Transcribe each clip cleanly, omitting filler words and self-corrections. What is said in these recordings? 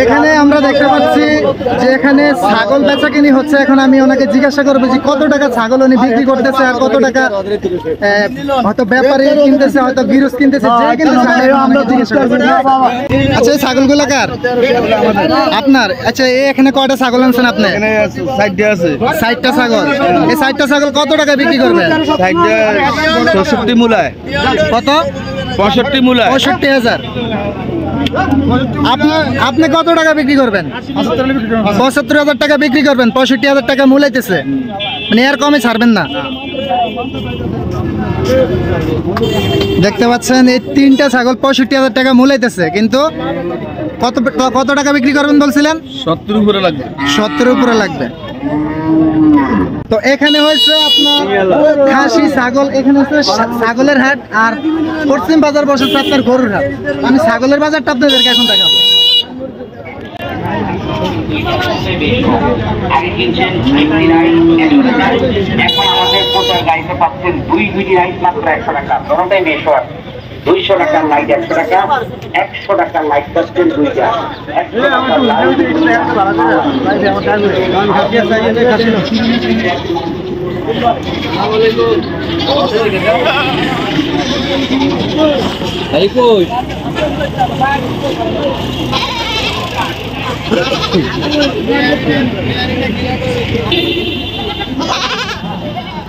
এখানে আমরা দেখতে পাচ্ছি যে এখানে ছাগল বেচাকেনি হচ্ছে। এখন আমি ওনাকে জিজ্ঞাসা করবো যে কত টাকা ছাগল উনি বিক্রি করতেছে আর কত টাকা হয়তো ব্যাপারী কিনতেছে, হয়তো গিরুজ কিনতেছে, যে কিনতেছে আমি জিজ্ঞাসা করবো। আচ্ছা, এই ছাগলগুলো কার? আপনার? আচ্ছা, এখানে কয়টা ছাগল আনছেন আপনি? 60টা ছাগল। এই 60টা ছাগল কত টাকা বিক্রি করবেন? 65 মূলায়। কত? 65 মূলায়। 65,000। আপনি কত টাকা বিক্রি করবেন? 75,000 টাকা বিক্রি করবেন। 65,000 টাকা মূলাইতেছে, মানে এর কমে ছাড়বেন না। দেখতে পাচ্ছেন এই 3টা ছাগল 65,000 টাকা মূলাইতেছে, কিন্তু কত টাকা বিক্রি করবেন বলছিলেন? 70 উপরে লাগবে। 70 উপরে লাগবে। তো এখানে হয়েছে আপনার খাসি ছাগল, এখানে হচ্ছে ছাগলের হাট, আর পশ্চিম বাজার বসেছে আপনার গরুর হাট। আমি ছাগলের বাজারটা আপনাদেরকে এখন দেখাবো। এখন আমাদের প্রচার গাড়িতে পাচ্ছেন দুইটি রাইস মাত্র 100 টাকা, দোনোটাই মেশো আছে। 200 টাকার লাইট 100 টাকা, 100 টাকার লাইট পাচ্ছেন দুইটা। 100 টাকার লাইট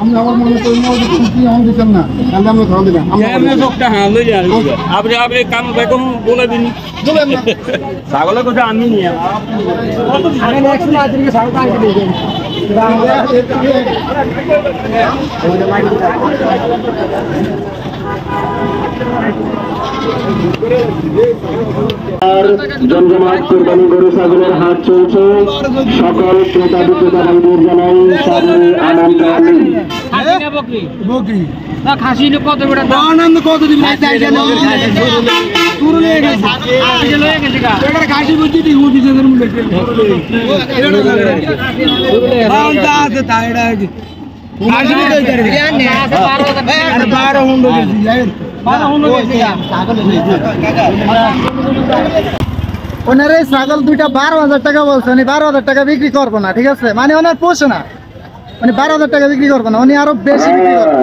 আমরা আমার মনে করি দিতাম না, তাহলে আমরা খাওয়া দিলাম। আপনি কাম বেগম বলে দিন ছাগলের কথা আমি নিয়ে আর জমজমাট কোরবানি গরু ছাগলের হাট চলছে। সকল ক্রেতা বিক্রেতা ভাইদের জানাই সাদরে আমন্ত্রণ। ওনার এই ছাগল দুইটা 12,000 টাকা বলছে, উনি 12,000 টাকা বিক্রি করবো না, ঠিক আছে? মানে ওনার পোষে না, মানে 12,000 টাকা বিক্রি করবো না, উনি আরো বেশি বিক্রি করবেন।